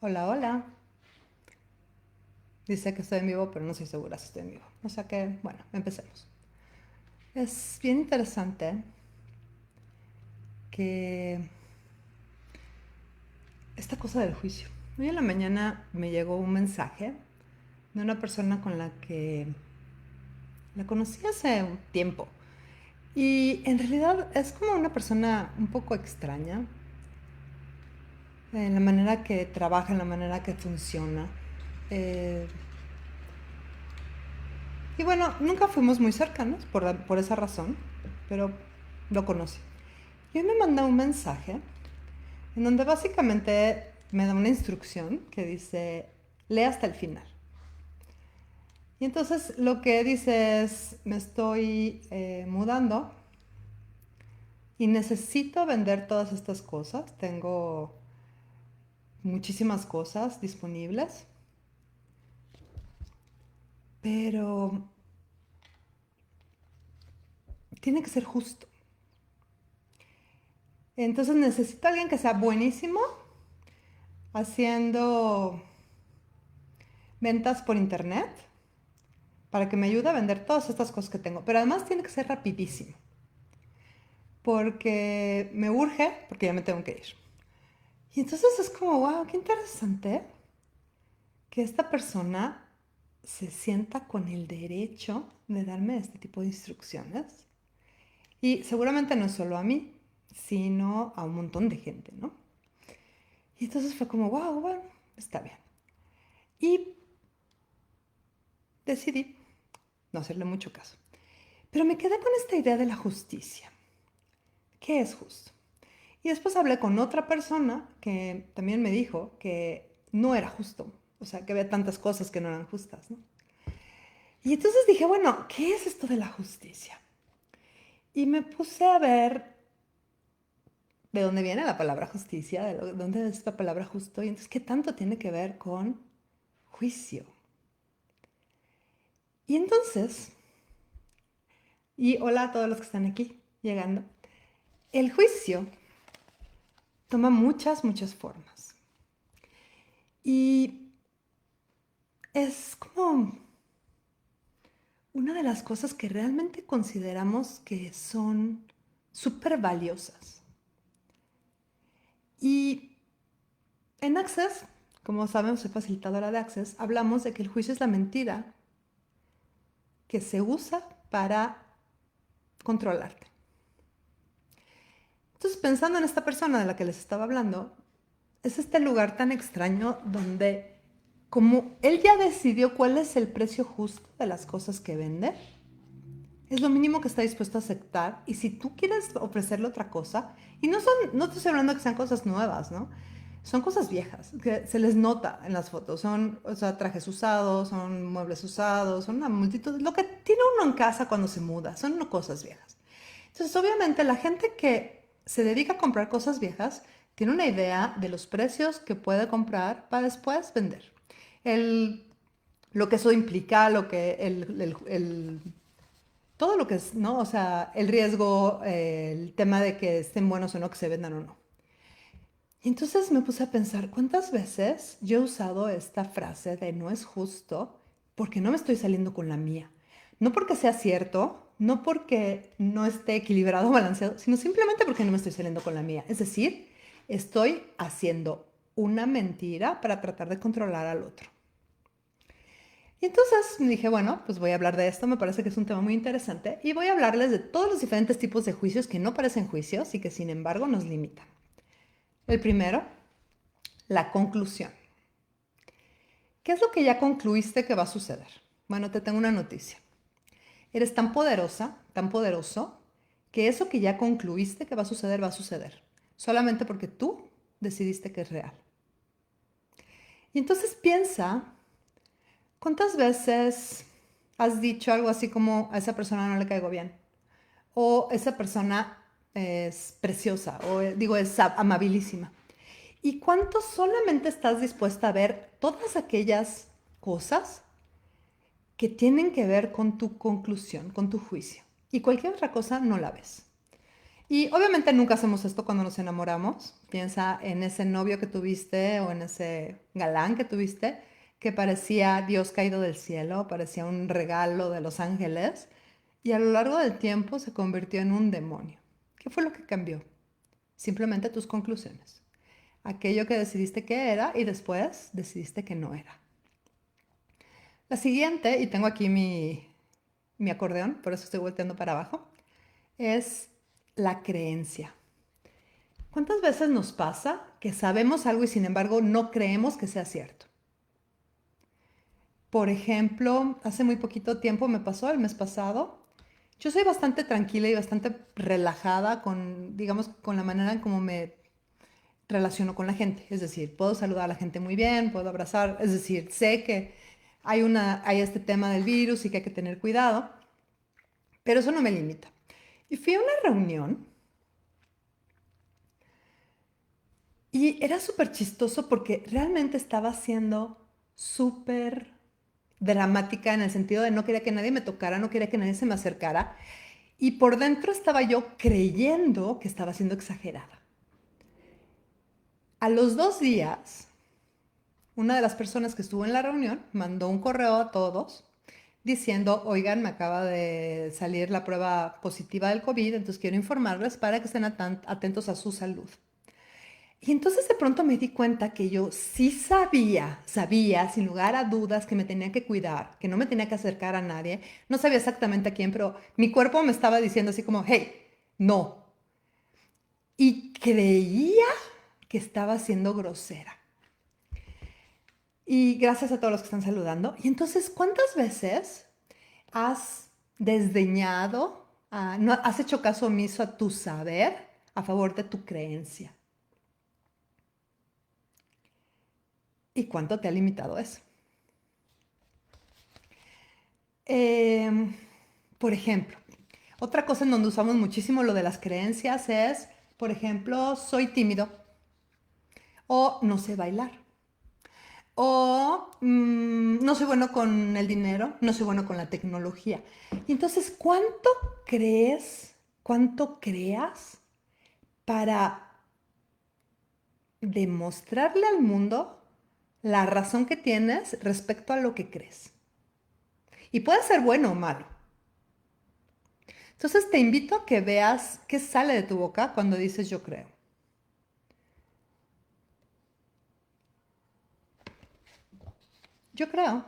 Hola, hola. Dice que estoy en vivo, pero no estoy segura si estoy en vivo. O sea que, bueno, empecemos. Es bien interesante que esta cosa del juicio. Hoy en la mañana me llegó un mensaje de una persona con la que la conocí hace un tiempo. Y en realidad es como una persona un poco extraña en la manera que trabaja, en la manera que funciona. Eh, y bueno, nunca fuimos muy cercanos por esa razón, pero lo conocí. Y él me manda un mensaje en donde básicamente me da una instrucción que dice, lee hasta el final. Y entonces lo que dice es, me estoy mudando y necesito vender todas estas cosas. Tengo muchísimas cosas disponibles, pero tiene que ser justo. Entonces necesito a alguien que sea buenísimo haciendo ventas por internet para que me ayude a vender todas estas cosas que tengo. Pero además tiene que ser rapidísimo, porque me urge, porque ya me tengo que ir. Y entonces es como, wow, qué interesante que esta persona se sienta con el derecho de darme este tipo de instrucciones. Y seguramente no solo a mí, sino a un montón de gente, ¿no? Y entonces fue como, wow, bueno, está bien. Y decidí no hacerle mucho caso. Pero me quedé con esta idea de la justicia. ¿Qué es justo? Y después hablé con otra persona que también me dijo que no era justo, o sea, que había tantas cosas que no eran justas, ¿no? Y entonces dije, bueno, ¿qué es esto de la justicia? Y me puse a ver de dónde viene la palabra justicia, de dónde es la palabra justo, y entonces qué tanto tiene que ver con juicio. Y entonces, y hola a todos los que están aquí llegando, el juicio toma muchas, muchas formas. Y es como una de las cosas que realmente consideramos que son súper valiosas. Y en Access, como saben, soy facilitadora de Access, hablamos de que el juicio es la mentira que se usa para controlarte. Entonces, pensando en esta persona de la que les estaba hablando, es este lugar tan extraño donde, como él ya decidió cuál es el precio justo de las cosas que vende, es lo mínimo que está dispuesto a aceptar. Y si tú quieres ofrecerle otra cosa, y no te estoy hablando de que sean cosas nuevas, ¿no? Son cosas viejas, que se les nota en las fotos. Son, o sea, trajes usados, son muebles usados, son una multitud, lo que tiene uno en casa cuando se muda, son cosas viejas. Entonces, obviamente, la gente que se dedica a comprar cosas viejas tiene una idea de los precios que puede comprar para después vender. El, lo que eso implica, lo que todo lo que es, ¿no? O sea, el riesgo, el tema de que estén buenos o no, que se vendan o no. Y entonces me puse a pensar, ¿cuántas veces yo he usado esta frase de no es justo porque no me estoy saliendo con la mía? No porque sea cierto, no porque no esté equilibrado o balanceado, sino simplemente porque no me estoy saliendo con la mía. Es decir, estoy haciendo una mentira para tratar de controlar al otro. Y entonces dije, bueno, pues voy a hablar de esto, me parece que es un tema muy interesante y voy a hablarles de todos los diferentes tipos de juicios que no parecen juicios y que sin embargo nos limitan. El primero, la conclusión. ¿Qué es lo que ya concluiste que va a suceder? Bueno, te tengo una noticia. Eres tan poderosa, tan poderoso, que eso que ya concluiste que va a suceder. Solamente porque tú decidiste que es real. Y entonces piensa, ¿cuántas veces has dicho algo así como a esa persona no le caigo bien? O esa persona es preciosa, o digo, es amabilísima. ¿Y cuánto solamente estás dispuesta a ver todas aquellas cosas que tienen que ver con tu conclusión, con tu juicio? Y cualquier otra cosa no la ves. Y obviamente nunca hacemos esto cuando nos enamoramos. Piensa en ese novio que tuviste o en ese galán que tuviste que parecía Dios caído del cielo, parecía un regalo de los ángeles y a lo largo del tiempo se convirtió en un demonio. ¿Qué fue lo que cambió? Simplemente tus conclusiones. Aquello que decidiste que era y después decidiste que no era. La siguiente, y tengo aquí mi acordeón, por eso estoy volteando para abajo, es la creencia. ¿Cuántas veces nos pasa que sabemos algo y sin embargo no creemos que sea cierto? Por ejemplo, hace muy poquito tiempo me pasó, el mes pasado. Yo soy bastante tranquila y bastante relajada con, digamos, con la manera en cómo me relaciono con la gente. Es decir, puedo saludar a la gente muy bien, puedo abrazar. Es decir, sé que hay este tema del virus y que hay que tener cuidado, pero eso no me limita. Y fui a una reunión y era súper chistoso porque realmente estaba siendo súper dramática en el sentido de no quería que nadie me tocara, no quería que nadie se me acercara. Y por dentro estaba yo creyendo que estaba siendo exagerada. A los 2 días, una de las personas que estuvo en la reunión mandó un correo a todos diciendo, oigan, me acaba de salir la prueba positiva del COVID, entonces quiero informarles para que estén atentos a su salud. Y entonces de pronto me di cuenta que yo sí sabía sin lugar a dudas que me tenía que cuidar, que no me tenía que acercar a nadie. No sabía exactamente a quién, pero mi cuerpo me estaba diciendo así como, hey, no. Y creía que estaba siendo grosera. Y gracias a todos los que están saludando. Y entonces, ¿cuántas veces has desdeñado, no, has hecho caso omiso a tu saber a favor de tu creencia? ¿Y cuánto te ha limitado eso? Eh, por ejemplo, otra cosa en donde usamos muchísimo lo de las creencias es, por ejemplo, soy tímido o no sé bailar. O no soy bueno con el dinero, no soy bueno con la tecnología. Y entonces, cuánto creas para demostrarle al mundo la razón que tienes respecto a lo que crees? Y puede ser bueno o malo. Entonces te invito a que veas qué sale de tu boca cuando dices yo creo. Yo creo.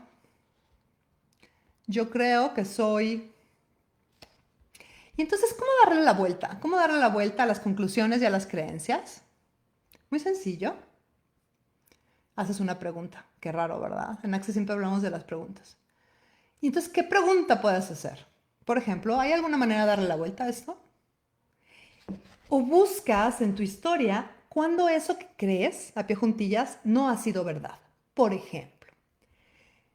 Yo creo que soy. Y entonces, ¿cómo darle la vuelta? ¿Cómo darle la vuelta a las conclusiones y a las creencias? Muy sencillo. Haces una pregunta. Qué raro, ¿verdad? En Access siempre hablamos de las preguntas. Y entonces, ¿qué pregunta puedes hacer? Por ejemplo, ¿hay alguna manera de darle la vuelta a esto? O buscas en tu historia cuando eso que crees, a pie juntillas, no ha sido verdad. Por ejemplo,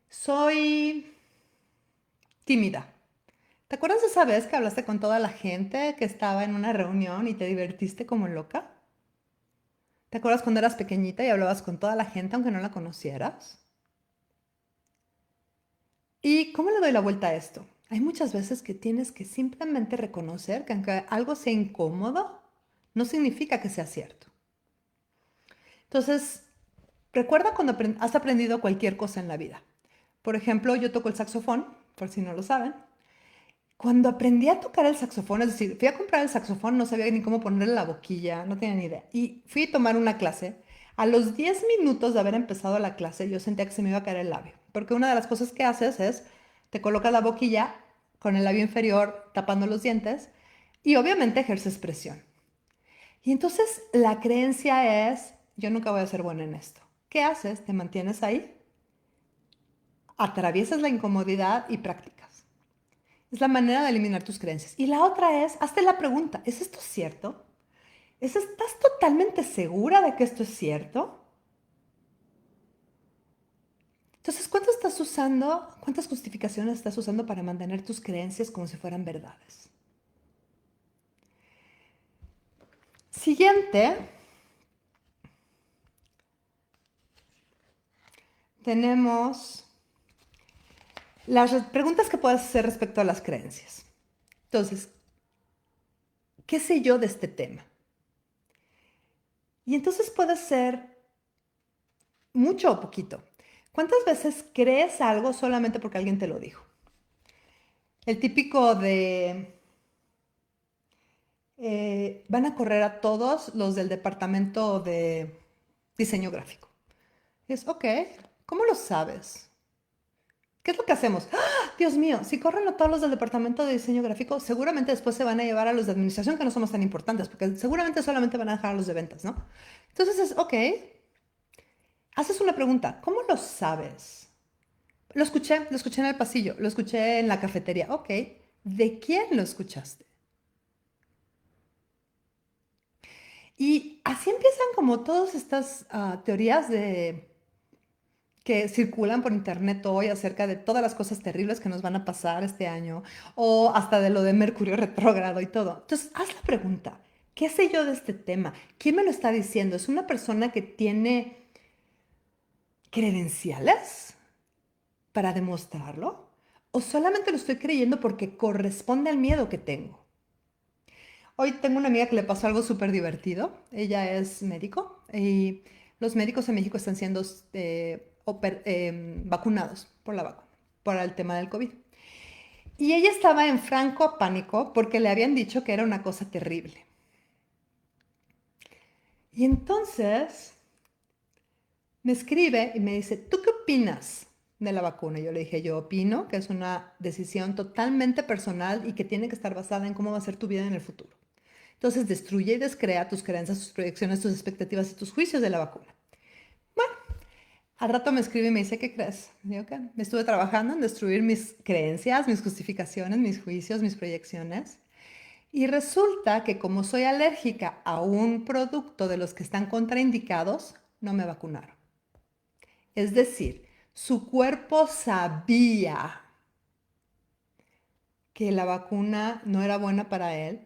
soy tímida. ¿Te acuerdas de esa vez que hablaste con toda la gente que estaba en una reunión y te divertiste como loca? ¿Te acuerdas cuando eras pequeñita y hablabas con toda la gente aunque no la conocieras? ¿Y cómo le doy la vuelta a esto? Hay muchas veces que tienes que simplemente reconocer que aunque algo sea incómodo, no significa que sea cierto. Entonces, recuerda cuando has aprendido cualquier cosa en la vida. Por ejemplo, yo toco el saxofón, por si no lo saben. Cuando aprendí a tocar el saxofón, es decir, fui a comprar el saxofón, no sabía ni cómo ponerle la boquilla, no tenía ni idea. Y fui a tomar una clase. A los 10 minutos de haber empezado la clase, yo sentía que se me iba a caer el labio. Porque una de las cosas que haces es, te colocas la boquilla con el labio inferior tapando los dientes y obviamente ejerces presión. Y entonces la creencia es, yo nunca voy a ser buena en esto. ¿Qué haces? Te mantienes ahí, atraviesas la incomodidad y practicas. Es la manera de eliminar tus creencias. Y la otra es, hazte la pregunta, ¿es esto cierto? ¿Estás totalmente segura de que esto es cierto? Entonces, cuántas justificaciones estás usando para mantener tus creencias como si fueran verdades? Siguiente, tenemos las preguntas que puedes hacer respecto a las creencias. Entonces, ¿qué sé yo de este tema? Y entonces puede ser mucho o poquito. ¿Cuántas veces crees algo solamente porque alguien te lo dijo? El típico de, van a correr a todos los del departamento de diseño gráfico. Y es, ok, ¿cómo lo sabes? ¿Qué es lo que hacemos? ¡Ah! Dios mío, si corren a todos los del departamento de diseño gráfico, seguramente después se van a llevar a los de administración que no somos tan importantes, porque seguramente solamente van a dejar a los de ventas, ¿no? Entonces es, ok, haces una pregunta, ¿cómo lo sabes? Lo escuché en el pasillo, lo escuché en la cafetería, ok, ¿de quién lo escuchaste? Y así empiezan como todas estas teorías de que circulan por internet hoy acerca de todas las cosas terribles que nos van a pasar este año, o hasta de lo de Mercurio retrógrado y todo. Entonces, haz la pregunta, ¿qué sé yo de este tema? ¿Quién me lo está diciendo? ¿Es una persona que tiene credenciales para demostrarlo? ¿O solamente lo estoy creyendo porque corresponde al miedo que tengo? Hoy tengo una amiga que le pasó algo súper divertido. Ella es médico y los médicos en México están siendo vacunados por la vacuna, por el tema del COVID. Y ella estaba en franco pánico porque le habían dicho que era una cosa terrible. Y entonces me escribe y me dice, ¿tú qué opinas de la vacuna? Yo le dije, yo opino que es una decisión totalmente personal y que tiene que estar basada en cómo va a ser tu vida en el futuro. Entonces destruye y descrea tus creencias, tus proyecciones, tus expectativas y tus juicios de la vacuna. Bueno, al rato me escribe y me dice, ¿qué crees? Digo que me estuve trabajando en destruir mis creencias, mis justificaciones, mis juicios, mis proyecciones. Y resulta que como soy alérgica a un producto de los que están contraindicados, no me vacunaron. Es decir, su cuerpo sabía que la vacuna no era buena para él,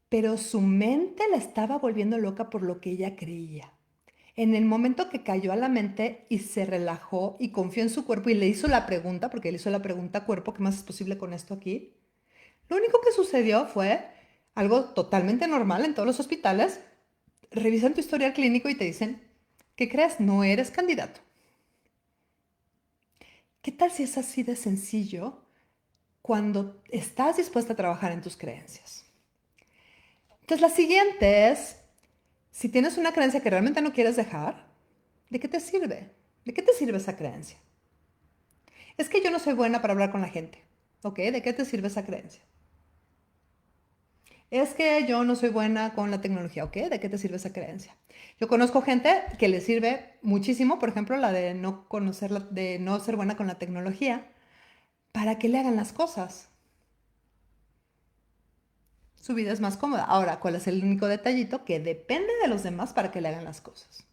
pero su mente la estaba volviendo loca por lo que ella creía. En el momento que cayó a la mente y se relajó y confió en su cuerpo y le hizo la pregunta, porque le hizo la pregunta a cuerpo, ¿qué más es posible con esto aquí? Lo único que sucedió fue algo totalmente normal en todos los hospitales. Revisan tu historial clínico y te dicen, ¿qué crees? No eres candidato. ¿Qué tal si es así de sencillo cuando estás dispuesta a trabajar en tus creencias? Entonces la siguiente es, si tienes una creencia que realmente no quieres dejar, ¿de qué te sirve? ¿De qué te sirve esa creencia? Es que yo no soy buena para hablar con la gente. ¿Ok? ¿De qué te sirve esa creencia? Es que yo no soy buena con la tecnología. ¿Ok? ¿De qué te sirve esa creencia? Yo conozco gente que le sirve muchísimo, por ejemplo, la de no conocerla, de no ser buena con la tecnología, para que le hagan las cosas. Su vida es más cómoda. Ahora, ¿cuál es el único detallito? Que depende de los demás para que le hagan las cosas.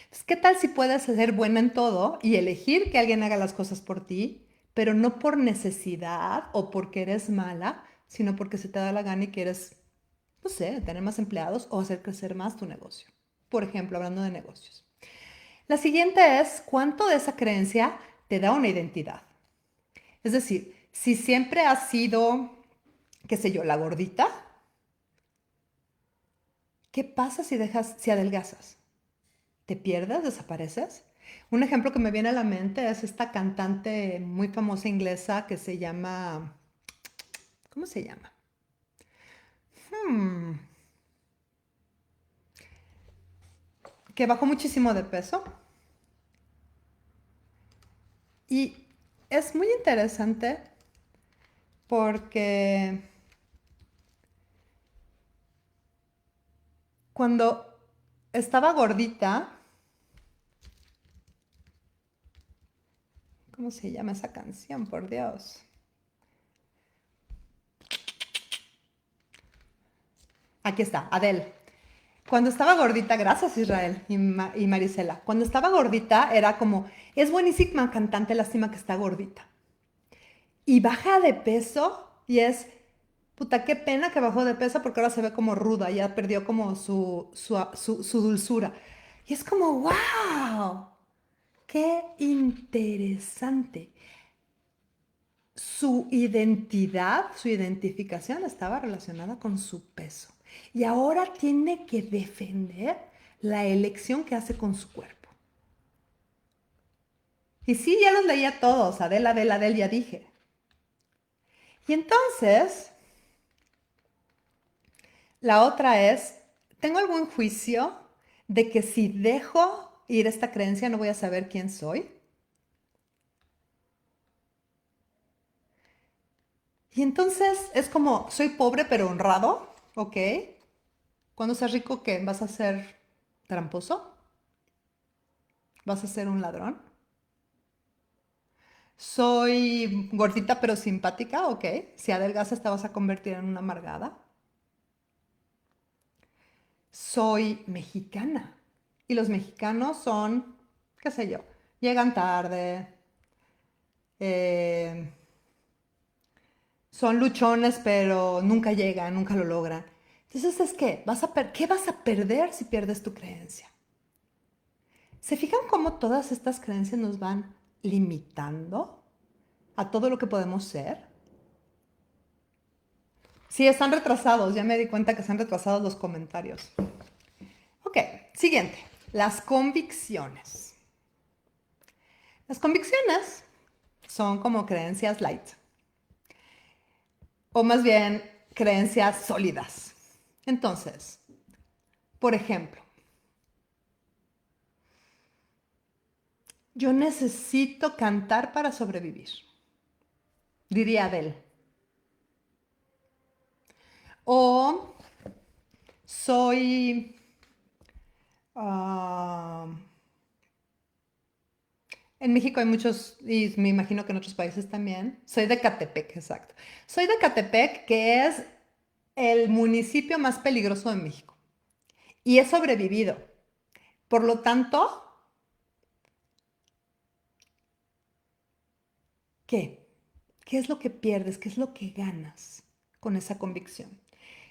Entonces, ¿qué tal si puedes ser buena en todo y elegir que alguien haga las cosas por ti, pero no por necesidad o porque eres mala, sino porque se te da la gana y quieres, no sé, tener más empleados o hacer crecer más tu negocio? Por ejemplo, hablando de negocios. La siguiente es, ¿cuánto de esa creencia te da una identidad? Es decir, si siempre has sido, qué sé yo, la gordita, ¿qué pasa si dejas, si adelgazas? ¿Te pierdes? ¿Desapareces? Un ejemplo que me viene a la mente es esta cantante muy famosa inglesa que se llama, ¿cómo se llama? Hmm, que bajó muchísimo de peso y es muy interesante porque cuando estaba gordita, ¿cómo se llama esa canción? Por Dios. Aquí está, Adele. Cuando estaba gordita, gracias Israel y Marisela, cuando estaba gordita era como, es buenísima cantante, lástima que está gordita. Y baja de peso y es, puta, qué pena que bajó de peso porque ahora se ve como ruda, ya perdió como su dulzura. Y es como, wow, qué interesante. su identidad, su identificación estaba relacionada con su peso. Y ahora tiene que defender la elección que hace con su cuerpo. Y sí, ya los leía todos, Adel, ya dije. Y entonces, la otra es, ¿tengo algún juicio de que si dejo ir esta creencia no voy a saber quién soy? Y entonces es como, soy pobre pero honrado, ¿ok? Cuando seas rico, ¿qué? ¿Vas a ser tramposo? ¿Vas a ser un ladrón? Soy gordita pero simpática, ¿ok? Si adelgazas te vas a convertir en una amargada. Soy mexicana. Y los mexicanos son, qué sé yo, llegan tarde, eh, son luchones pero nunca llegan, nunca lo logran. Entonces es que, ¿qué vas a perder si pierdes tu creencia? ¿Se fijan cómo todas estas creencias nos van limitando a todo lo que podemos ser? Sí, están retrasados, ya me di cuenta que están retrasados los comentarios. Ok, siguiente, las convicciones. Las convicciones son como creencias light, o más bien creencias sólidas. Entonces, por ejemplo, yo necesito cantar para sobrevivir, diría Adele. O soy... ah, en México hay muchos, y me imagino que en otros países también. Soy de Catepec, exacto. Soy de Catepec, que es el municipio más peligroso de México. Y he sobrevivido. Por lo tanto, ¿qué? ¿Qué es lo que pierdes? ¿Qué es lo que ganas con esa convicción?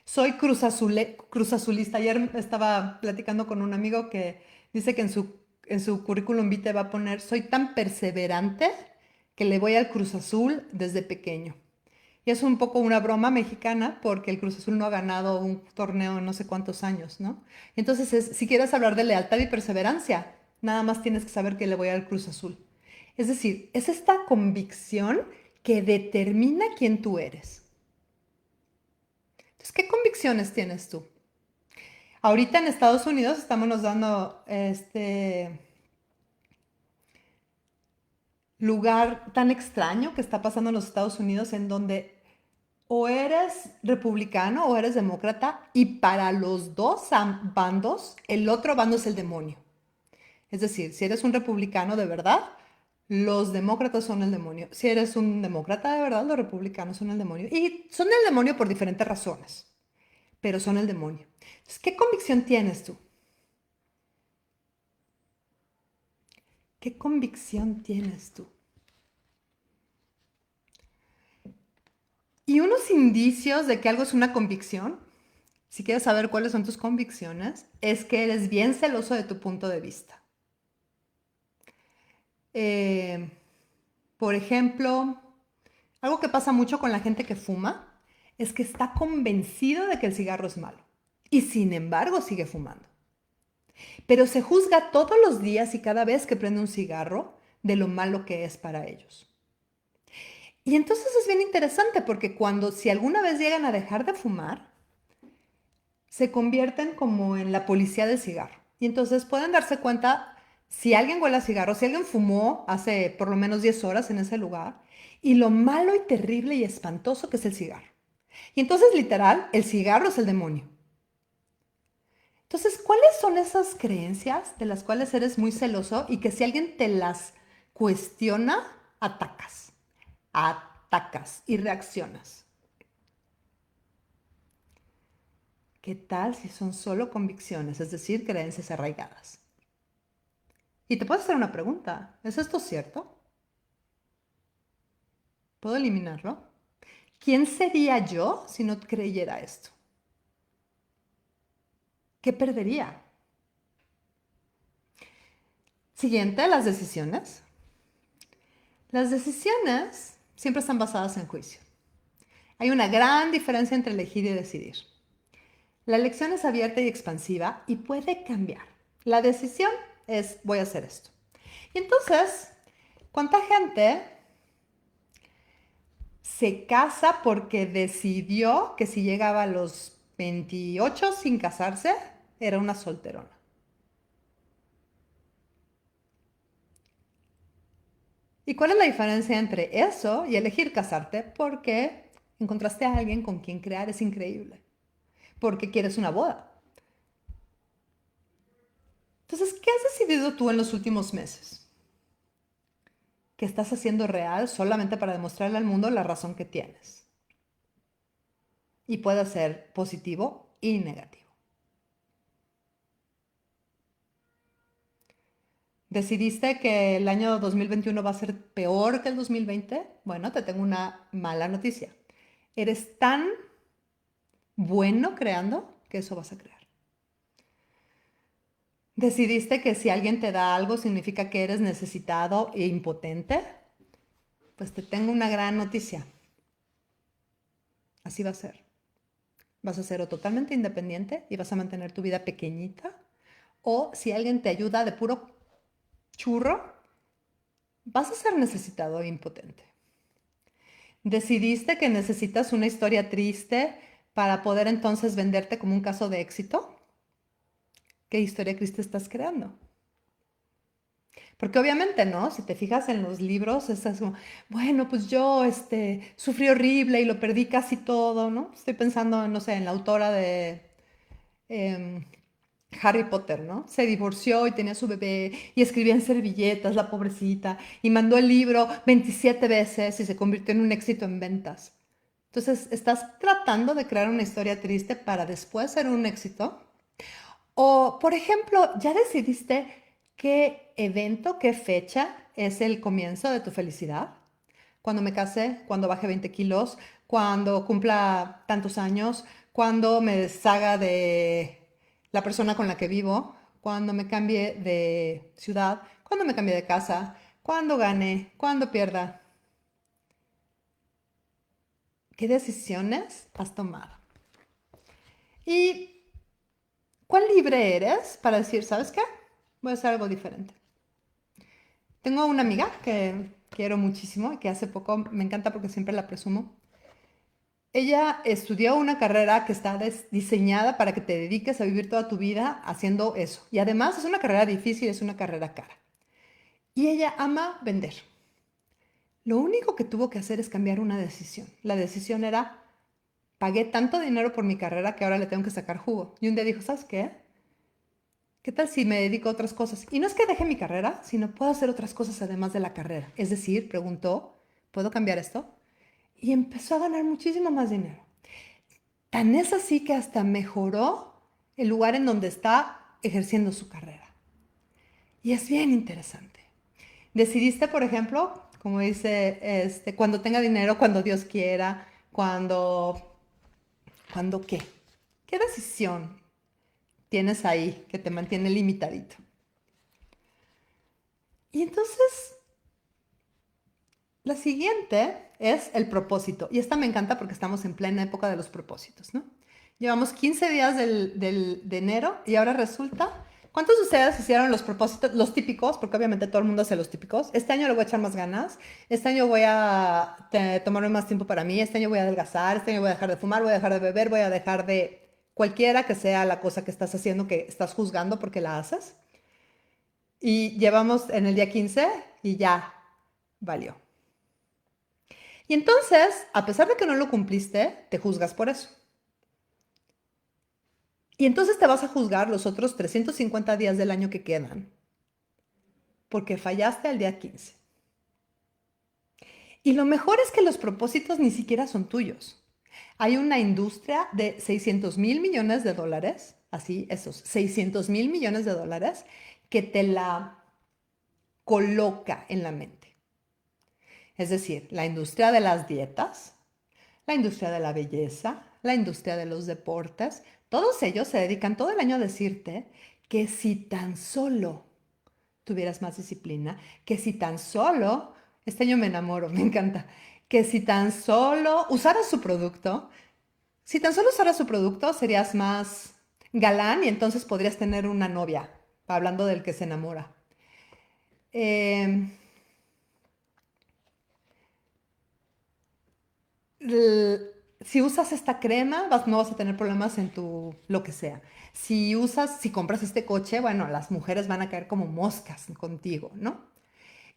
Soy Cruz Azulista. Ayer estaba platicando con un amigo que dice que en su currículum vitae va a poner, soy tan perseverante que le voy al Cruz Azul desde pequeño. Y es un poco una broma mexicana porque el Cruz Azul no ha ganado un torneo en no sé cuántos años, ¿no? Entonces, si quieres hablar de lealtad y perseverancia, nada más tienes que saber que le voy al Cruz Azul. Es decir, es esta convicción que determina quién tú eres. Entonces, ¿qué convicciones tienes tú? Ahorita en Estados Unidos estamos nos dando este lugar tan extraño que está pasando en los Estados Unidos en donde o eres republicano o eres demócrata y para los dos bandos, el otro bando es el demonio. Es decir, si eres un republicano de verdad, los demócratas son el demonio. Si eres un demócrata de verdad, los republicanos son el demonio. Y son el demonio por diferentes razones, pero son el demonio. Entonces, ¿qué convicción tienes tú? ¿Qué convicción tienes tú? Y unos indicios de que algo es una convicción, si quieres saber cuáles son tus convicciones, es que eres bien celoso de tu punto de vista. Eh, por ejemplo, algo que pasa mucho con la gente que fuma es que está convencido de que el cigarro es malo y sin embargo sigue fumando. Pero se juzga todos los días y cada vez que prende un cigarro de lo malo que es para ellos. Y entonces es bien interesante porque si alguna vez llegan a dejar de fumar, se convierten como en la policía del cigarro. Y entonces pueden darse cuenta si alguien huele a cigarro, si alguien fumó hace por lo menos 10 horas en ese lugar, y lo malo y terrible y espantoso que es el cigarro. Y entonces, literal, el cigarro es el demonio. Entonces, ¿cuáles son esas creencias de las cuales eres muy celoso y que si alguien te las cuestiona, atacas? Atacas y reaccionas. ¿Qué tal si son solo convicciones, es decir, creencias arraigadas? Y te puedo hacer una pregunta. ¿Es esto cierto? ¿Puedo eliminarlo? ¿Quién sería yo si no creyera esto? ¿Qué perdería? Siguiente, las decisiones. Las decisiones siempre están basadas en juicio. Hay una gran diferencia entre elegir y decidir. La elección es abierta y expansiva y puede cambiar. La decisión es voy a hacer esto. Y entonces, ¿cuánta gente se casa porque decidió que si llegaba a los 28 sin casarse, era una solterona? ¿Y cuál es la diferencia entre eso y elegir casarte? Porque encontraste a alguien con quien crear es increíble. Porque quieres una boda. Entonces, ¿qué has decidido tú en los últimos meses? Que estás haciendo real solamente para demostrarle al mundo la razón que tienes. Y puede ser positivo y negativo. ¿Decidiste que el año 2021 va a ser peor que el 2020? Bueno, te tengo una mala noticia. Eres tan bueno creando que eso vas a crear. ¿Decidiste que si alguien te da algo significa que eres necesitado e impotente? Pues te tengo una gran noticia. Así va a ser. Vas a ser o totalmente independiente y vas a mantener tu vida pequeñita. O si alguien te ayuda de puro churro, vas a ser necesitado e impotente. ¿Decidiste que necesitas una historia triste para poder entonces venderte como un caso de éxito? ¿Qué historia triste estás creando? Porque obviamente, ¿no? Si te fijas en los libros, es como, bueno, pues yo sufrí horrible y lo perdí casi todo, ¿no? Estoy pensando, no sé, en la autora de em, Harry Potter, ¿no? Se divorció y tenía su bebé y escribía en servilletas, la pobrecita, y mandó el libro 27 veces y se convirtió en un éxito en ventas. Entonces, ¿estás tratando de crear una historia triste para después ser un éxito? O, por ejemplo, ¿ya decidiste qué evento, qué fecha es el comienzo de tu felicidad? Cuando me case, cuando baje 20 kilos, cuando cumpla tantos años, cuando me deshaga de la persona con la que vivo, cuando me cambie de ciudad, cuando me cambie de casa, cuando gane, cuando pierda. ¿Qué decisiones has tomado? ¿Y cuán libre eres para decir, ¿sabes qué? Voy a hacer algo diferente. Tengo una amiga que quiero muchísimo y que hace poco me encanta porque siempre la presumo. Ella estudió una carrera que está diseñada para que te dediques a vivir toda tu vida haciendo eso. Y además es una carrera difícil, es una carrera cara. Y ella ama vender. Lo único que tuvo que hacer es cambiar una decisión. La decisión era, pagué tanto dinero por mi carrera que ahora le tengo que sacar jugo. Y un día dijo, ¿sabes qué? ¿Qué tal si me dedico a otras cosas? Y no es que deje mi carrera, sino puedo hacer otras cosas además de la carrera. Es decir, preguntó, ¿puedo cambiar esto? Y empezó a ganar muchísimo más dinero. Tan es así que hasta mejoró el lugar en donde está ejerciendo su carrera. Y es bien interesante. Decidiste, por ejemplo, como dice, cuando tenga dinero, cuando Dios quiera, cuando qué. ¿Qué decisión tienes ahí que te mantiene limitadito? Y entonces, la siguiente es el propósito. Y esta me encanta porque estamos en plena época de los propósitos, ¿no? Llevamos 15 días de enero y ahora resulta. ¿Cuántos de ustedes hicieron los propósitos, los típicos? Porque obviamente todo el mundo hace los típicos. Este año le voy a echar más ganas. Este año voy a tomarme más tiempo para mí. Este año voy a adelgazar. Este año voy a dejar de fumar. Voy a dejar de beber. Voy a dejar de cualquiera que sea la cosa que estás haciendo, que estás juzgando porque la haces. Y llevamos en el día 15 y ya valió. Y entonces, a pesar de que no lo cumpliste, te juzgas por eso. Y entonces te vas a juzgar los otros 350 días del año que quedan, porque fallaste al día 15. Y lo mejor es que los propósitos ni siquiera son tuyos. Hay una industria de 600,000 millones de dólares, así, esos 600,000 millones de dólares, que te la coloca en la mente. Es decir, la industria de las dietas, la industria de la belleza, la industria de los deportes, todos ellos se dedican todo el año a decirte que si tan solo tuvieras más disciplina, que si tan solo, este año me enamoro, me encanta, que si tan solo usaras su producto, si tan solo usaras su producto, serías más galán y entonces podrías tener una novia, hablando del que se enamora. Eh, si usas esta crema, no vas a tener problemas en tu lo que sea. Si compras este coche, bueno, las mujeres van a caer como moscas contigo, ¿no?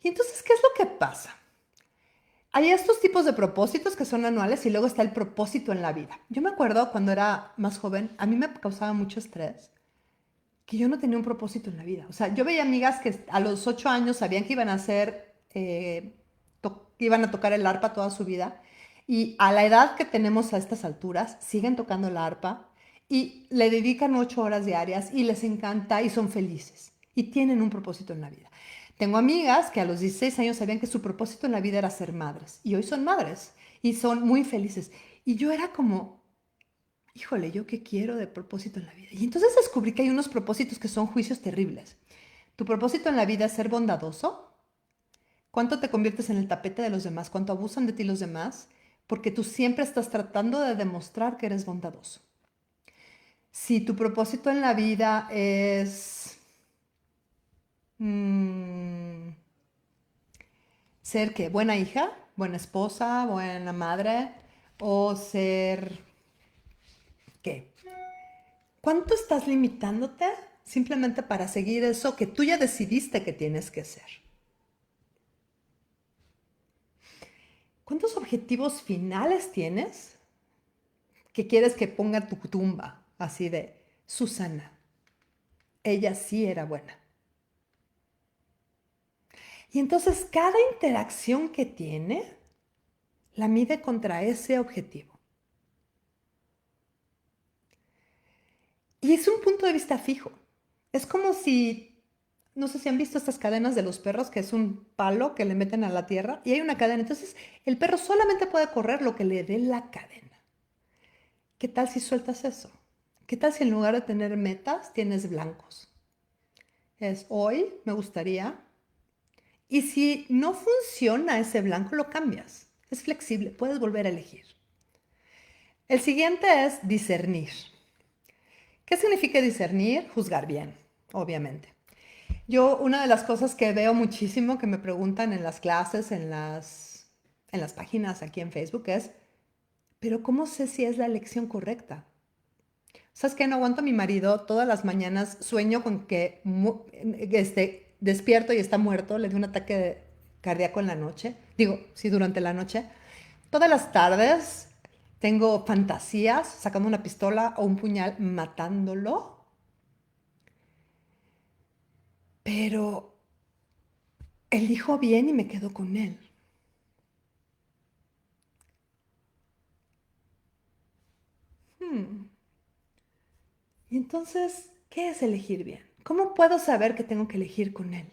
Y entonces, ¿qué es lo que pasa? Hay estos tipos de propósitos que son anuales y luego está el propósito en la vida. Yo me acuerdo cuando era más joven, a mí me causaba mucho estrés que yo no tenía un propósito en la vida. O sea, yo veía amigas que a los 8 años sabían que iban a hacer, que iban a tocar el arpa toda su vida y a la edad que tenemos a estas alturas siguen tocando el arpa y le dedican 8 horas diarias y les encanta y son felices y tienen un propósito en la vida. Tengo amigas que a los 16 años sabían que su propósito en la vida era ser madres y hoy son madres y son muy felices. Y yo era como, híjole, ¿yo qué quiero de propósito en la vida? Y entonces descubrí que hay unos propósitos que son juicios terribles. Tu propósito en la vida es ser bondadoso. ¿Cuánto te conviertes en el tapete de los demás? ¿Cuánto abusan de ti los demás? Porque tú siempre estás tratando de demostrar que eres bondadoso. Si tu propósito en la vida es mm, ser qué, buena hija, buena esposa, buena madre, o ser qué, ¿cuánto estás limitándote simplemente para seguir eso que tú ya decidiste que tienes que ser? ¿Cuántos objetivos finales tienes que quieres que ponga tu tumba? Así de, Susana, ella sí era buena. Y entonces cada interacción que tiene la mide contra ese objetivo. Y es un punto de vista fijo. Es como si, no sé si han visto estas cadenas de los perros, que es un palo que le meten a la tierra y hay una cadena. Entonces el perro solamente puede correr lo que le dé la cadena. ¿Qué tal si sueltas eso? ¿Qué tal si en lugar de tener metas tienes blancos? Es hoy me gustaría. Y si no funciona ese blanco, lo cambias. Es flexible, puedes volver a elegir. El siguiente es discernir. ¿Qué significa discernir? Juzgar bien, obviamente. Yo, una de las cosas que veo muchísimo que me preguntan en las clases, en las páginas aquí en Facebook es, pero ¿cómo sé si es la elección correcta? ¿Sabes qué? No aguanto a mi marido. Todas las mañanas sueño con que despierto y está muerto. Le dio un ataque cardíaco en la noche. Digo, sí, durante la noche. Todas las tardes tengo fantasías sacando una pistola o un puñal matándolo. Pero elijo bien y me quedo con él. Hmm. Y entonces, ¿qué es elegir bien? ¿Cómo puedo saber que tengo que elegir con él?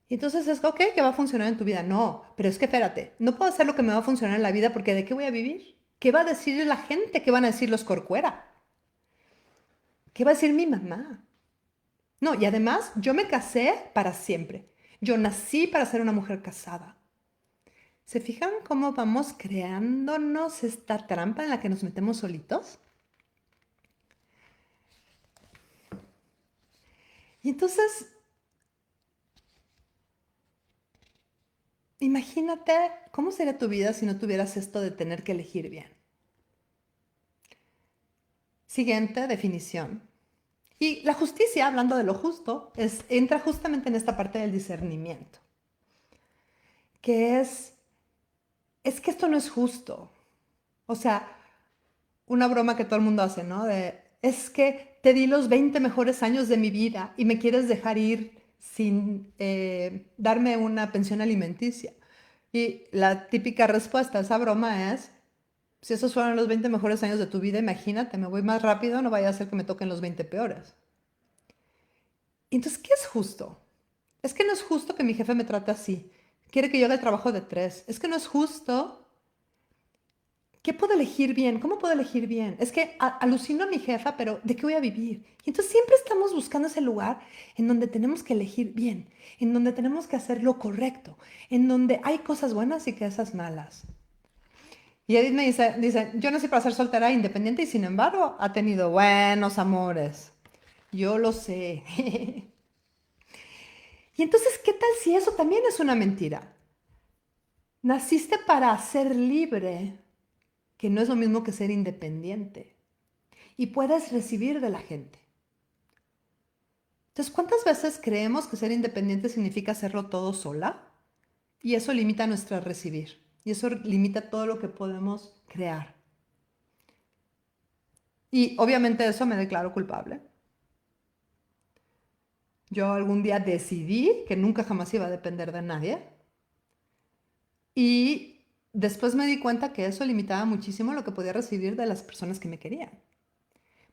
Y entonces es, ok, que va a funcionar en tu vida. No, pero es que espérate, no puedo hacer lo que me va a funcionar en la vida porque ¿de qué voy a vivir? ¿Qué va a decir la gente? ¿Qué van a decir los corcuera? ¿Qué va a decir mi mamá? No, y además yo me casé para siempre. Yo nací para ser una mujer casada. ¿Se fijan cómo vamos creándonos esta trampa en la que nos metemos solitos? Y entonces, imagínate cómo sería tu vida si no tuvieras esto de tener que elegir bien. Siguiente definición. Y la justicia, hablando de lo justo, entra justamente en esta parte del discernimiento, que es que esto no es justo. O sea, una broma que todo el mundo hace, ¿no? Es que te di los 20 mejores años de mi vida y me quieres dejar ir sin darme una pensión alimenticia. Y la típica respuesta a esa broma es, si esos fueron los 20 mejores años de tu vida, imagínate, me voy más rápido, no vaya a ser que me toquen los 20 peores. Entonces, ¿qué es justo? Es que no es justo que mi jefe me trate así. Quiere que yo haga el trabajo de tres. Es que no es justo ¿Qué puedo elegir bien? ¿Cómo puedo elegir bien? Es que alucino a mi jefa, pero ¿de qué voy a vivir? Y entonces siempre estamos buscando ese lugar en donde tenemos que elegir bien, en donde tenemos que hacer lo correcto, en donde hay cosas buenas y cosas malas. Y Edith me dice, yo nací para ser soltera e independiente y sin embargo ha tenido buenos amores. Yo lo sé. Y entonces, ¿qué tal si eso también es una mentira? Naciste para ser libre, que no es lo mismo que ser independiente. Y puedes recibir de la gente. Entonces, ¿cuántas veces creemos que ser independiente significa hacerlo todo sola? Y eso limita nuestra recibir. Y eso limita todo lo que podemos crear. Y obviamente eso me declaro culpable. Yo algún día decidí que nunca jamás iba a depender de nadie. Y después me di cuenta que eso limitaba muchísimo lo que podía recibir de las personas que me querían.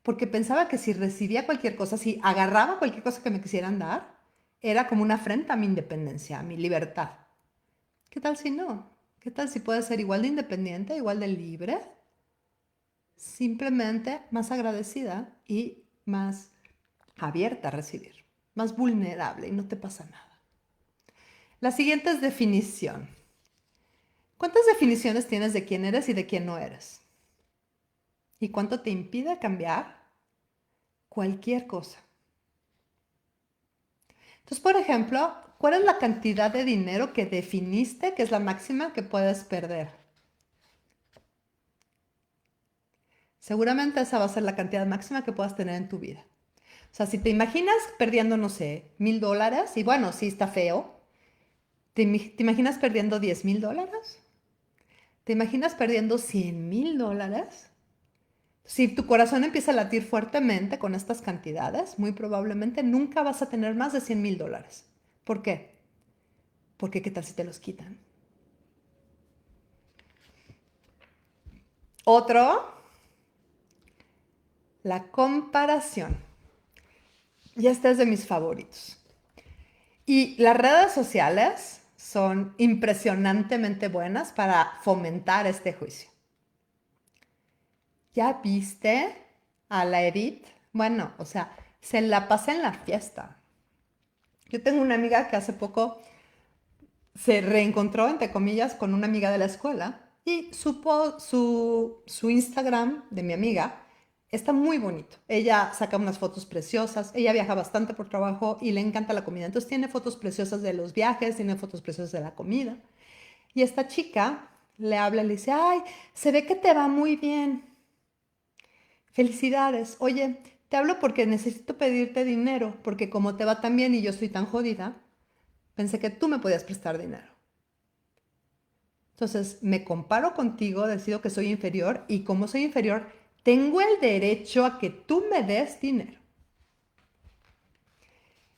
Porque pensaba que si recibía cualquier cosa, si agarraba cualquier cosa que me quisieran dar, era como una afrenta a mi independencia, a mi libertad. ¿Qué tal si no? ¿Qué tal si puedes ser igual de independiente, igual de libre? Simplemente más agradecida y más abierta a recibir, más vulnerable y no te pasa nada. La siguiente es definición. ¿Cuántas definiciones tienes de quién eres y de quién no eres? ¿Y cuánto te impide cambiar cualquier cosa? Entonces, por ejemplo, ¿cuál es la cantidad de dinero que definiste que es la máxima que puedes perder? Seguramente esa va a ser la cantidad máxima que puedas tener en tu vida. O sea, si te imaginas perdiendo, no sé, $1,000, y bueno, sí está feo, ¿te imaginas perdiendo $10,000? ¿Te imaginas perdiendo $100,000? Si tu corazón empieza a latir fuertemente con estas cantidades, muy probablemente nunca vas a tener más de $100,000. ¿Por qué? Porque ¿qué tal si te los quitan? Otro, la comparación. Y este es de mis favoritos. Y las redes sociales son impresionantemente buenas para fomentar este juicio. ¿Ya viste a la Edith? Bueno, o sea, se la pasa en la fiesta. Yo tengo una amiga que hace poco se reencontró, entre comillas, con una amiga de la escuela y su Instagram de mi amiga está muy bonito. Ella saca unas fotos preciosas, ella viaja bastante por trabajo y le encanta la comida. Entonces tiene fotos preciosas de los viajes, tiene fotos preciosas de la comida. Y esta chica le habla y le dice, ay, se ve que te va muy bien. Felicidades. Oye, te hablo porque necesito pedirte dinero, porque como te va tan bien y yo estoy tan jodida, pensé que tú me podías prestar dinero. Entonces, me comparo contigo, decido que soy inferior y como soy inferior, tengo el derecho a que tú me des dinero.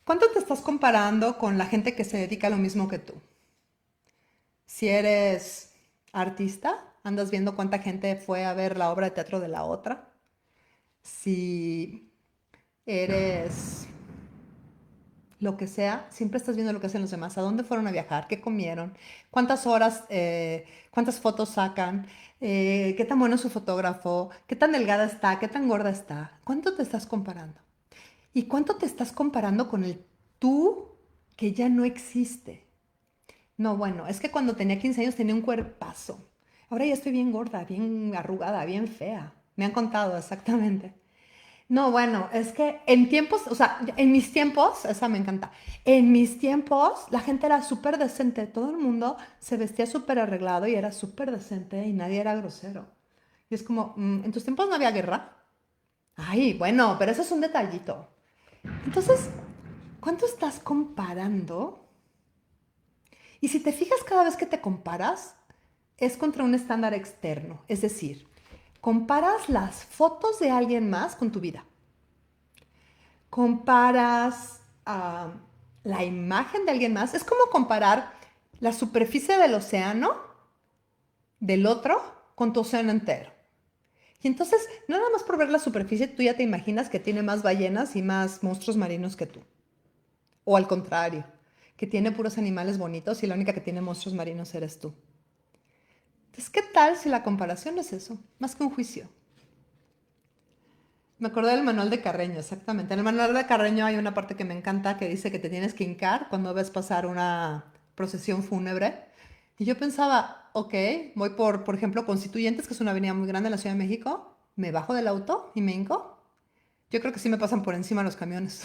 ¿Cuánto te estás comparando con la gente que se dedica a lo mismo que tú? Si eres artista, andas viendo cuánta gente fue a ver la obra de teatro de la otra. Si eres lo que sea, siempre estás viendo lo que hacen los demás, a dónde fueron a viajar, qué comieron, cuántas horas, cuántas fotos sacan, qué tan bueno es su fotógrafo, qué tan delgada está, qué tan gorda está, cuánto te estás comparando. ¿Y cuánto te estás comparando con el tú que ya no existe? No, bueno, es que cuando tenía 15 años tenía un cuerpazo. Ahora ya estoy bien gorda, bien arrugada, bien fea. Me han contado exactamente. No, bueno, es que en tiempos, o sea, en mis tiempos, esa me encanta, en mis tiempos la gente era súper decente, todo el mundo se vestía súper arreglado y era súper decente y nadie era grosero. Y es como, ¿en tus tiempos no había guerra? Ay, bueno, pero eso es un detallito. Entonces, ¿cuánto estás comparando? Y si te fijas cada vez que te comparas, es contra un estándar externo, es decir, comparas las fotos de alguien más con tu vida. Comparas la imagen de alguien más. Es como comparar la superficie del océano del otro con tu océano entero. Y entonces, no nada más por ver la superficie, tú ya te imaginas que tiene más ballenas y más monstruos marinos que tú. O al contrario, que tiene puros animales bonitos y la única que tiene monstruos marinos eres tú. Entonces, ¿qué tal si la comparación es eso? Más que un juicio. Me acordé del manual de Carreño, exactamente. En el manual de Carreño hay una parte que me encanta que dice que te tienes que hincar cuando ves pasar una procesión fúnebre. Y yo pensaba, ok, voy por ejemplo, Constituyentes, que es una avenida muy grande en la Ciudad de México, me bajo del auto y me hinco. Yo creo que sí me pasan por encima los camiones.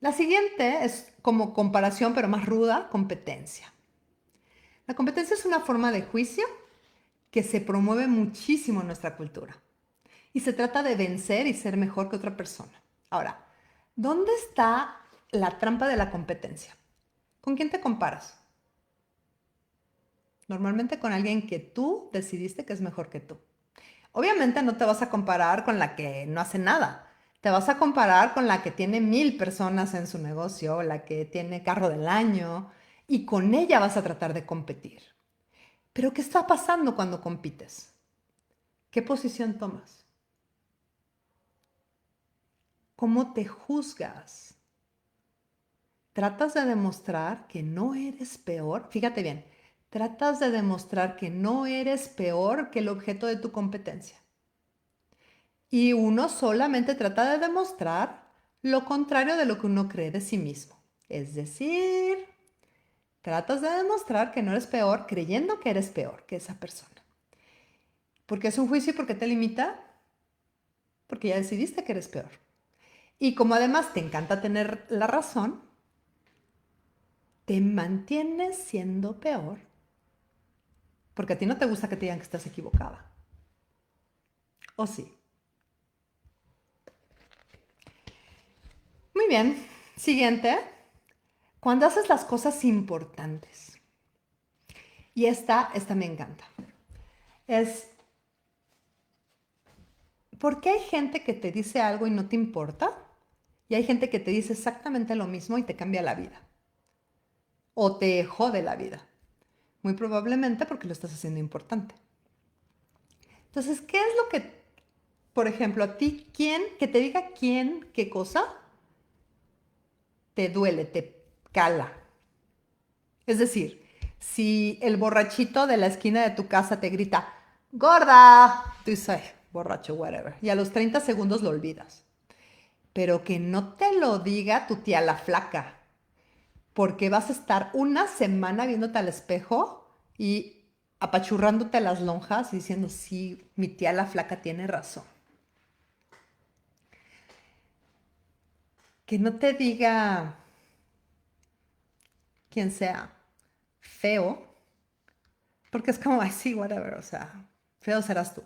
La siguiente es como comparación, pero más ruda, competencia. La competencia es una forma de juicio que se promueve muchísimo en nuestra cultura. Y se trata de vencer y ser mejor que otra persona. Ahora, ¿dónde está la trampa de la competencia? ¿Con quién te comparas? Normalmente con alguien que tú decidiste que es mejor que tú. Obviamente no te vas a comparar con la que no hace nada. Te vas a comparar con la que tiene 1000 personas en su negocio, la que tiene carro del año, y con ella vas a tratar de competir. Pero ¿qué está pasando cuando compites? ¿Qué posición tomas? ¿Cómo te juzgas? Tratas de demostrar que no eres peor. Fíjate bien, tratas de demostrar que no eres peor que el objeto de tu competencia. Y uno solamente trata de demostrar lo contrario de lo que uno cree de sí mismo. Es decir, tratas de demostrar que no eres peor creyendo que eres peor que esa persona. ¿Por qué es un juicio y por qué te limita? Porque ya decidiste que eres peor. Y como además te encanta tener la razón, te mantienes siendo peor porque a ti no te gusta que te digan que estás equivocada. ¿O sí? Muy bien. Siguiente. Cuando haces las cosas importantes. Y esta me encanta. Es, ¿por qué hay gente que te dice algo y no te importa? Y hay gente que te dice exactamente lo mismo y te cambia la vida. O te jode la vida. Muy probablemente porque lo estás haciendo importante. Entonces, ¿qué es lo que, por ejemplo, a ti, que te diga quién, qué cosa, te duele, te cala? Es decir, si el borrachito de la esquina de tu casa te grita, gorda, tú dices, "Ay, borracho, whatever", y a los 30 segundos lo olvidas. Pero que no te lo diga tu tía la flaca, porque vas a estar una semana viéndote al espejo y apachurrándote las lonjas y diciendo, sí, mi tía la flaca tiene razón. Que no te diga quien sea feo, porque es como, ay, sí, whatever, o sea, feo serás tú.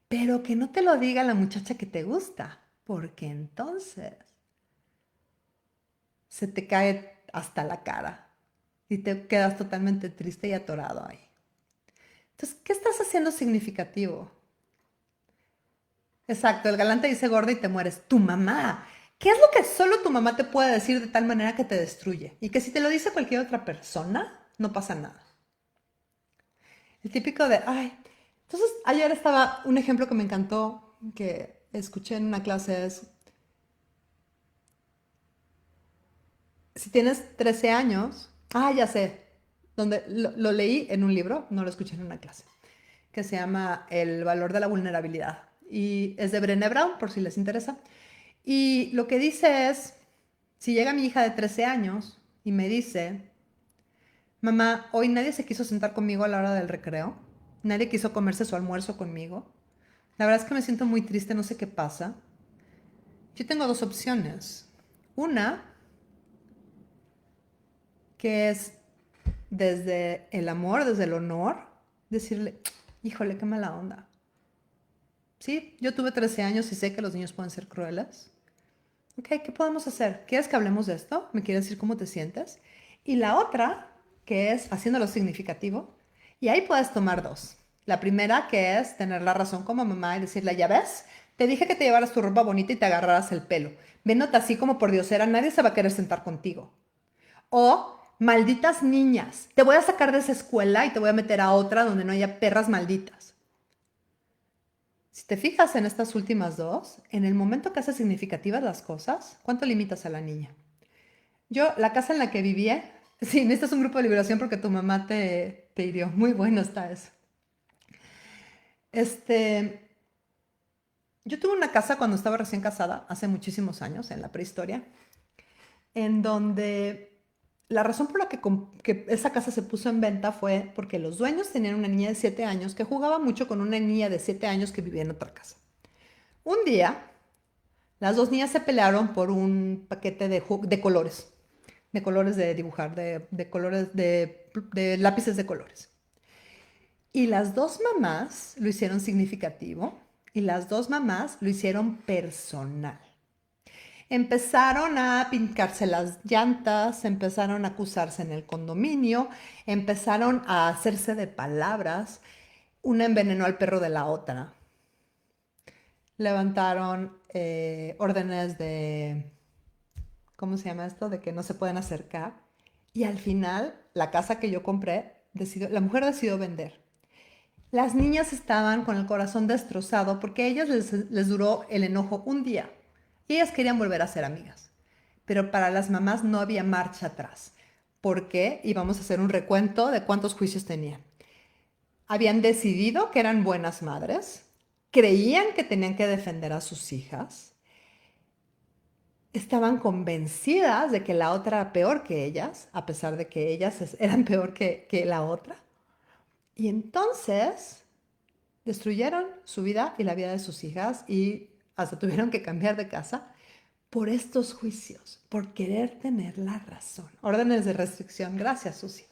Pero que no te lo diga la muchacha que te gusta, porque entonces se te cae hasta la cara y te quedas totalmente triste y atorado ahí. Entonces, ¿qué estás haciendo significativo? Exacto, el galán te dice gorda y te mueres. Tu mamá. ¿Qué es lo que solo tu mamá te puede decir de tal manera que te destruye? Y que si te lo dice cualquier otra persona, no pasa nada. El típico de, ay. Entonces, ayer estaba un ejemplo que me encantó, que escuché en una clase es, si tienes 13 años, ya sé, donde lo leí en un libro, no lo escuché en una clase, que se llama El valor de la vulnerabilidad. Y es de Brené Brown, por si les interesa. Y lo que dice es, si llega mi hija de 13 años y me dice, mamá, hoy nadie se quiso sentar conmigo a la hora del recreo, nadie quiso comerse su almuerzo conmigo, la verdad es que me siento muy triste, no sé qué pasa. Yo tengo dos opciones. Una, que es desde el amor, desde el honor, decirle, híjole, qué mala onda. Sí, yo tuve 13 años y sé que los niños pueden ser crueles. Ok, ¿qué podemos hacer? ¿Quieres que hablemos de esto? ¿Me quieres decir cómo te sientes? Y la otra, que es haciéndolo significativo, y ahí puedes tomar dos. La primera, que es tener la razón como mamá y decirle, ya ves, te dije que te llevaras tu ropa bonita y te agarraras el pelo. Vénote así como por diosera, nadie se va a querer sentar contigo. O, malditas niñas, te voy a sacar de esa escuela y te voy a meter a otra donde no haya perras malditas. Si te fijas en estas últimas dos, en el momento que haces significativas las cosas, ¿cuánto limitas a la niña? Yo, la casa en la que vivía, Sí, necesitas un grupo de liberación porque tu mamá te hirió. Muy bueno está eso. Este, yo tuve una casa cuando estaba recién casada, hace muchísimos años, en la prehistoria, en donde la razón por la que esa casa se puso en venta fue porque los dueños tenían una niña de 7 años que jugaba mucho con una niña de 7 años que vivía en otra casa. Un día, las dos niñas se pelearon por un paquete de colores de dibujar, de colores, de lápices de colores. Y las dos mamás lo hicieron significativo y las dos mamás lo hicieron personal. Empezaron a pintarse las llantas, empezaron a acusarse en el condominio, empezaron a hacerse de palabras. Una envenenó al perro de la otra. Levantaron órdenes de, ¿cómo se llama esto? De que no se pueden acercar. Y al final, la casa que yo compré, la mujer decidió vender. Las niñas estaban con el corazón destrozado porque a ellas les duró el enojo un día y ellas querían volver a ser amigas. Pero para las mamás no había marcha atrás porque íbamos a hacer un recuento de cuántos juicios tenían. Habían decidido que eran buenas madres, creían que tenían que defender a sus hijas, estaban convencidas de que la otra era peor que ellas, a pesar de que ellas eran peor que la otra. Y entonces destruyeron su vida y la vida de sus hijas y hasta tuvieron que cambiar de casa por estos juicios, por querer tener la razón. Órdenes de restricción. Gracias, Susi.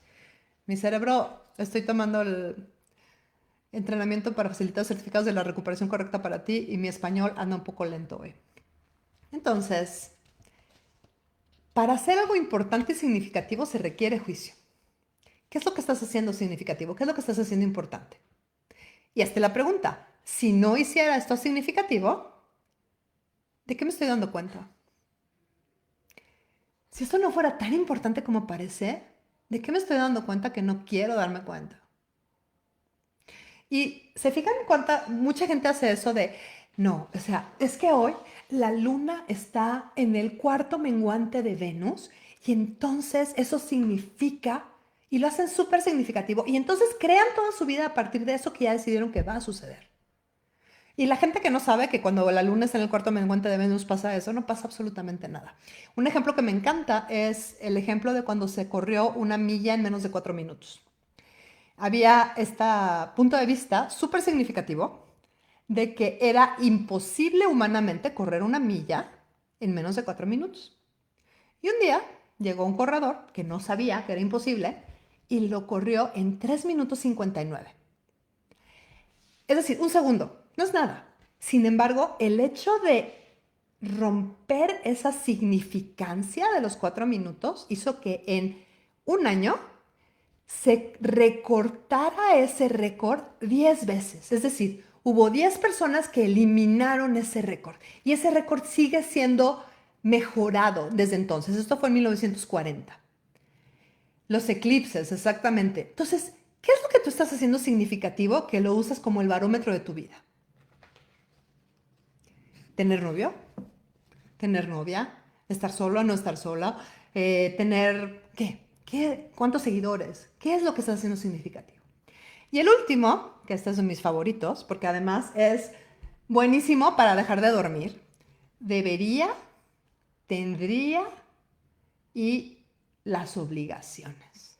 Mi cerebro, estoy tomando el entrenamiento para facilitar certificados de la recuperación correcta para ti y mi español anda un poco lento hoy. Entonces, para hacer algo importante y significativo se requiere juicio. ¿Qué es lo que estás haciendo significativo? ¿Qué es lo que estás haciendo importante? Y hazte la pregunta, si no hiciera esto significativo, ¿de qué me estoy dando cuenta? Si esto no fuera tan importante como parece, ¿de qué me estoy dando cuenta que no quiero darme cuenta? Y se fijan en cuánta, mucha gente hace eso de, no, o sea, es que hoy la luna está en el cuarto menguante de Venus y entonces eso significa, y lo hacen súper significativo, y entonces crean toda su vida a partir de eso que ya decidieron que va a suceder. Y la gente que no sabe que cuando la luna está en el cuarto menguante de Venus pasa eso, no pasa absolutamente nada. Un ejemplo que me encanta es el ejemplo de cuando se corrió una milla en menos de 4 minutos. Había este punto de vista súper significativo de que era imposible humanamente correr una milla en menos de 4 minutos. Y un día llegó un corredor que no sabía que era imposible y lo corrió en 3 minutos 59. Es decir, un segundo, no es nada. Sin embargo, el hecho de romper esa significancia de los 4 minutos hizo que en un año se recortara ese récord 10 veces. Es decir, hubo 10 personas que eliminaron ese récord y ese récord sigue siendo mejorado desde entonces. Esto fue en 1940. Los eclipses, exactamente. Entonces, ¿qué es lo que tú estás haciendo significativo que lo usas como el barómetro de tu vida? ¿Tener novio? ¿Tener novia? ¿Estar solo o no estar sola? ¿Tener qué? ¿Cuántos seguidores? ¿Qué es lo que estás haciendo significativo? Y el último, que este es de mis favoritos, porque además es buenísimo para dejar de dormir. Debería, tendría y las obligaciones.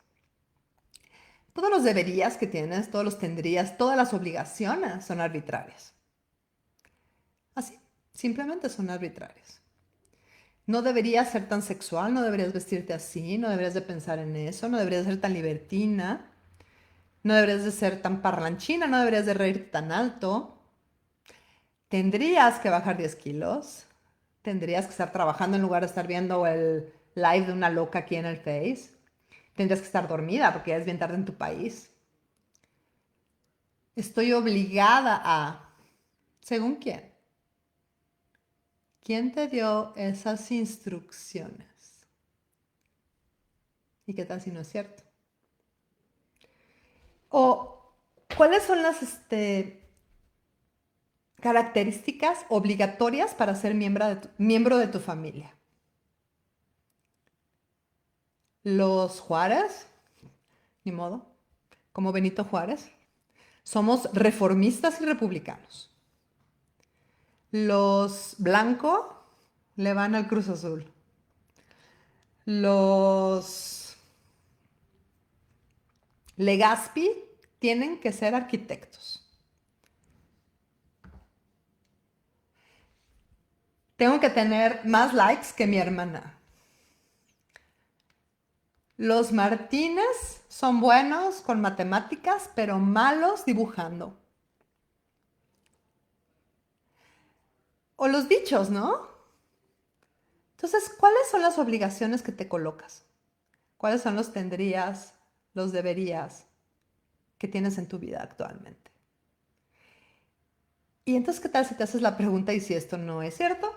Todos los deberías que tienes, todos los tendrías, todas las obligaciones son arbitrarias. Así, simplemente son arbitrarias. No deberías ser tan sexual, no deberías vestirte así, no deberías de pensar en eso, no deberías ser tan libertina, no deberías de ser tan parlanchina, no deberías de reírte tan alto. Tendrías que bajar 10 kilos, tendrías que estar trabajando en lugar de estar viendo el live de una loca aquí en el Face. Tendrías que estar dormida porque ya es bien tarde en tu país. Estoy obligada a... ¿Según quién? ¿Quién te dio esas instrucciones? ¿Y qué tal si no es cierto? O, ¿cuáles son las características obligatorias para ser miembro de tu familia? Los Juárez, ni modo, como Benito Juárez, somos reformistas y republicanos. Los Blanco le van al Cruz Azul. Los Legazpi tienen que ser arquitectos. Tengo que tener más likes que mi hermana. Los Martínez son buenos con matemáticas, pero malos dibujando. O los dichos, ¿no? Entonces, ¿cuáles son las obligaciones que te colocas? ¿Cuáles son los tendrías, los deberías que tienes en tu vida actualmente? Y entonces, ¿qué tal si te haces la pregunta y si esto no es cierto?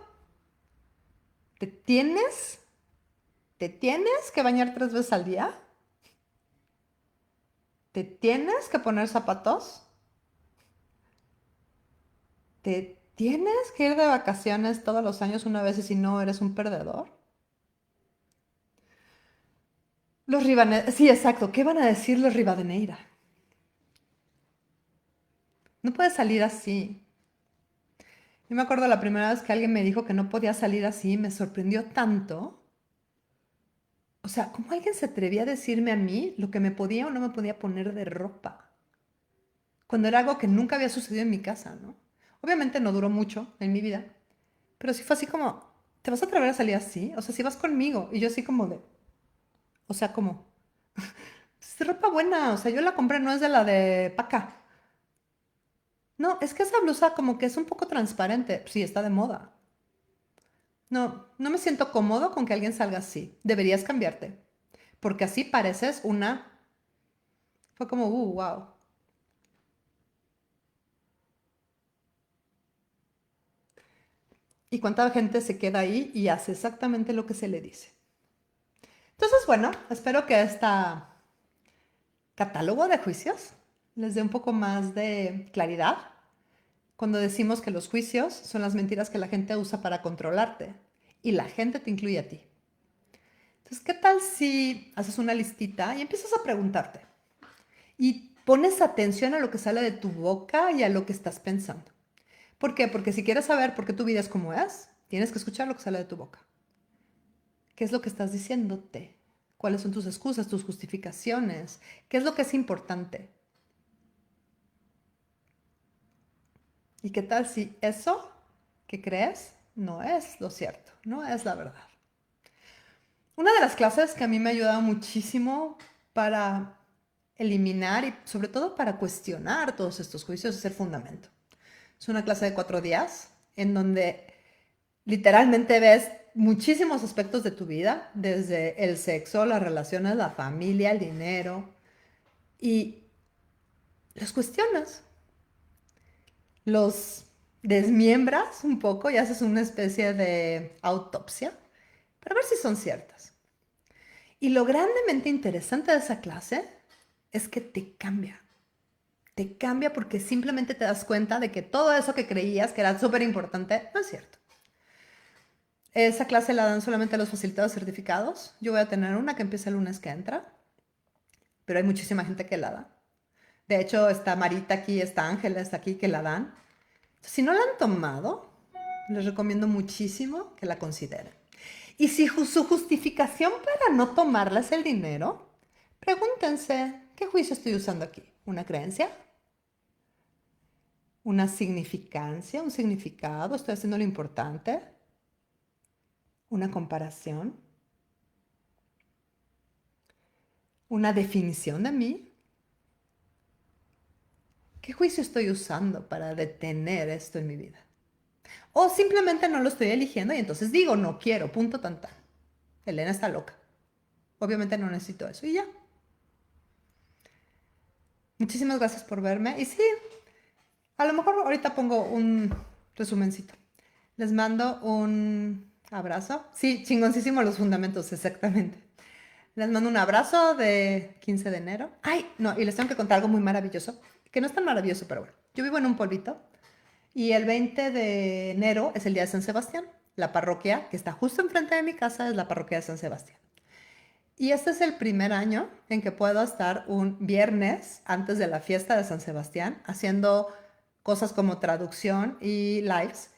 ¿Te tienes, te tienes que bañar 3 veces al día? ¿Te tienes que poner zapatos? ¿Te tienes que ir de vacaciones todos los años una vez y si no eres un perdedor? Los Rivadeneira, sí, exacto. ¿Qué van a decir los Rivadeneira? No puedes salir así. Yo me acuerdo la primera vez que alguien me dijo que no podía salir así, me sorprendió tanto. O sea, ¿cómo alguien se atrevía a decirme a mí lo que me podía o no me podía poner de ropa? Cuando era algo que nunca había sucedido en mi casa, ¿no? Obviamente no duró mucho en mi vida, pero sí fue así como, ¿te vas a atrever a salir así? O sea, si vas conmigo. Y yo así como de, o sea, como, es ropa buena, o sea, yo la compré, no es de la de Paca. No, es que esa blusa como que es un poco transparente. Sí, está de moda. No, no me siento cómodo con que alguien salga así. Deberías cambiarte. Porque así pareces una... Fue como, wow. Y cuánta gente se queda ahí y hace exactamente lo que se le dice. Entonces, bueno, espero que este catálogo de juicios les dé un poco más de claridad cuando decimos que los juicios son las mentiras que la gente usa para controlarte y la gente te incluye a ti. Entonces, ¿qué tal si haces una listita y empiezas a preguntarte? Y pones atención a lo que sale de tu boca y a lo que estás pensando. ¿Por qué? Porque si quieres saber por qué tu vida es como es, tienes que escuchar lo que sale de tu boca. ¿Qué es lo que estás diciéndote? ¿Cuáles son tus excusas, tus justificaciones? ¿Qué es lo que es importante? ¿Y qué tal si eso que crees no es lo cierto, no es la verdad? Una de las clases que a mí me ha ayudado muchísimo para eliminar y sobre todo para cuestionar todos estos juicios es el fundamento. Es una clase de 4 días en donde literalmente ves muchísimos aspectos de tu vida, desde el sexo, las relaciones, la familia, el dinero, y los cuestionas, los desmiembras un poco y haces una especie de autopsia para ver si son ciertas. Y lo grandemente interesante de esa clase es que te cambia. Te cambia porque simplemente te das cuenta de que todo eso que creías que era súper importante no es cierto. Esa clase la dan solamente los facilitados certificados. Yo voy a tener una que empieza el lunes que entra, pero hay muchísima gente que la da. De hecho, está Marita aquí, está Ángela, está aquí que la dan. Si no la han tomado, les recomiendo muchísimo que la consideren. Y si su justificación para no tomarla es el dinero, pregúntense, ¿qué juicio estoy usando aquí? ¿Una creencia? ¿Una significancia? ¿Un significado? ¿Estoy haciendo lo importante? ¿Una comparación? ¿Una definición de mí? ¿Qué juicio estoy usando para detener esto en mi vida? O simplemente no lo estoy eligiendo y entonces digo, no quiero, punto tan tan. Elena está loca. Obviamente no necesito eso y ya. Muchísimas gracias por verme. Y sí, a lo mejor ahorita pongo un resumencito. Les mando un abrazo. Sí, chingoncísimo los fundamentos, exactamente. Les mando un abrazo de 15 de enero. Ay, no, y les tengo que contar algo muy maravilloso, que no es tan maravilloso, pero bueno. Yo vivo en un pueblito y el 20 de enero es el día de San Sebastián. La parroquia que está justo enfrente de mi casa es la parroquia de San Sebastián. Y este es el primer año en que puedo estar un viernes antes de la fiesta de San Sebastián haciendo cosas como traducción y lives,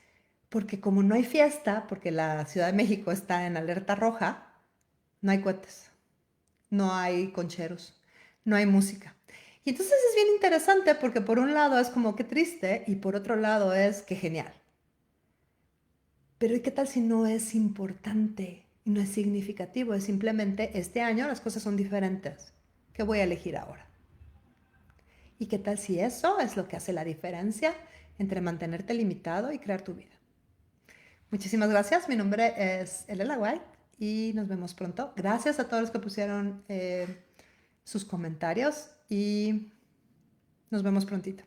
porque como no hay fiesta, porque la Ciudad de México está en alerta roja, no hay cohetes, no hay concheros, no hay música. Y entonces es bien interesante porque por un lado es como que triste y por otro lado es que genial. Pero ¿y qué tal si no es importante y no es significativo? Es simplemente este año las cosas son diferentes. ¿Qué voy a elegir ahora? ¿Y qué tal si eso es lo que hace la diferencia entre mantenerte limitado y crear tu vida? Muchísimas gracias. Mi nombre es Elela White y nos vemos pronto. Gracias a todos los que pusieron sus comentarios y nos vemos prontito.